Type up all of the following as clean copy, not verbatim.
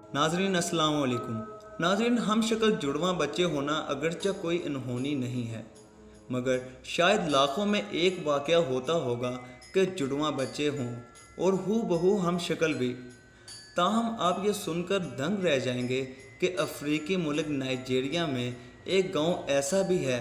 नाजरीन अस्सलाम वालेकुम। नाजरीन, हम शक्ल जुड़वा बच्चे होना अगरचे कोई अनहोनी नहीं है, मगर शायद लाखों में एक वाक़या होता होगा कि जुड़वा बच्चे हों और हू बहू हम शक्ल भी। ताहम आप ये सुनकर दंग रह जाएंगे कि अफ्रीकी मुल्क नाइजीरिया में एक गांव ऐसा भी है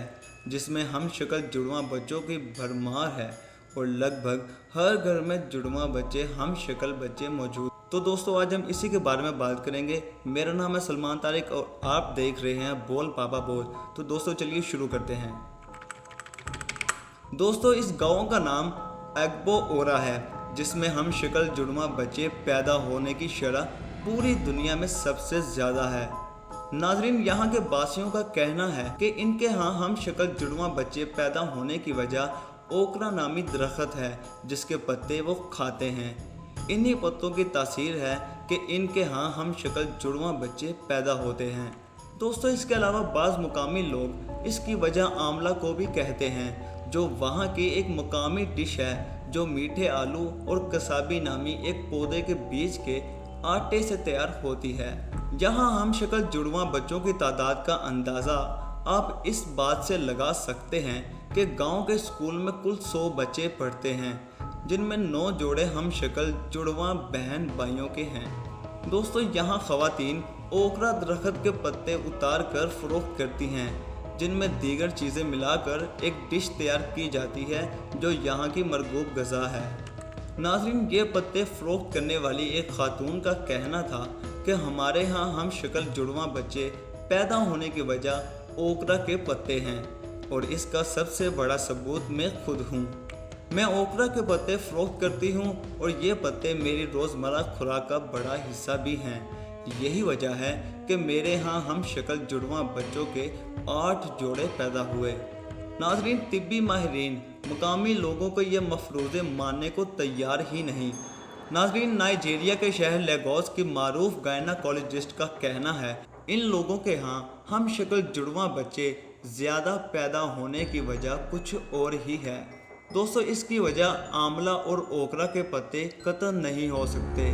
जिसमें हम शक्ल जुड़वा बच्चों की भरमार है और लगभग हर घर में जुड़वा बच्चे हम शक्ल बच्चे मौजूद। तो दोस्तों, आज हम इसी के बारे में बात करेंगे। मेरा नाम है सलमान तारिक और आप देख रहे हैं बोल पापा बोल। तो दोस्तों, चलिए शुरू करते हैं। दोस्तों, इस गांव का नाम एग्बो ओरा है, जिसमें हम शक्ल जुड़वा बच्चे पैदा होने की शरह पूरी दुनिया में सबसे ज़्यादा है। नाजरीन, यहाँ के बासियों का कहना है कि इनके यहाँ हम शक्ल जुड़वा बच्चे पैदा होने की वजह ओकरा नामी दरख्त है, जिसके पत्ते वो खाते हैं। इन्हीं पत्तों की तासीर है कि इनके यहाँ हम शक्ल जुड़वा बच्चे पैदा होते हैं। दोस्तों, इसके अलावा बाज़ मुकामी लोग इसकी वजह आंवला को भी कहते हैं, जो वहाँ की एक मुकामी डिश है जो मीठे आलू और कसाबी नामी एक पौधे के बीज के आटे से तैयार होती है। यहाँ हम शक्ल जुड़वा बच्चों की तादाद का अंदाज़ा आप इस बात से लगा सकते हैं कि गांव के स्कूल में कुल 100 बच्चे पढ़ते हैं, जिनमें 9 जोड़े हम शक्ल जुड़वा बहन भाइयों के हैं। दोस्तों, यहाँ ख़वातीन ओकरा दरख्त के पत्ते उतार कर फ़रोख्त करती हैं, जिनमें दीगर चीज़ें मिलाकर एक डिश तैयार की जाती है जो यहाँ की मरगूब ग़िज़ा है। नाज़रीन, ये पत्ते फ़रोख्त करने वाली एक खातून का कहना था कि हमारे यहाँ हम शक्ल जुड़वा बच्चे पैदा होने की वजह ओकरा के पत्ते हैं, और इसका सबसे बड़ा सबूत मैं खुद हूँ। मैं ओकरा के पत्ते फ़रोख्त करती हूँ और ये पत्ते मेरी रोज़मर्रा खुराक का बड़ा हिस्सा भी हैं। यही वजह है कि मेरे यहाँ हम शक्ल जुड़वा बच्चों के 8 जोड़े पैदा हुए। नाज़रीन, तिब्बी माहिरीन मुकामी लोगों को ये मफरूज़े मानने को तैयार ही नहीं। नाज़रीन, नाइजीरिया के शहर लेगोस की मारूफ गायनाकोलॉजिस्ट का कहना है, इन लोगों के यहाँ हम शक्ल जुड़वा बच्चे ज़्यादा पैदा होने की वजह कुछ और ही है। दोस्तों, इसकी वजह आंवला और ओकरा के पत्ते कतई नहीं हो सकते।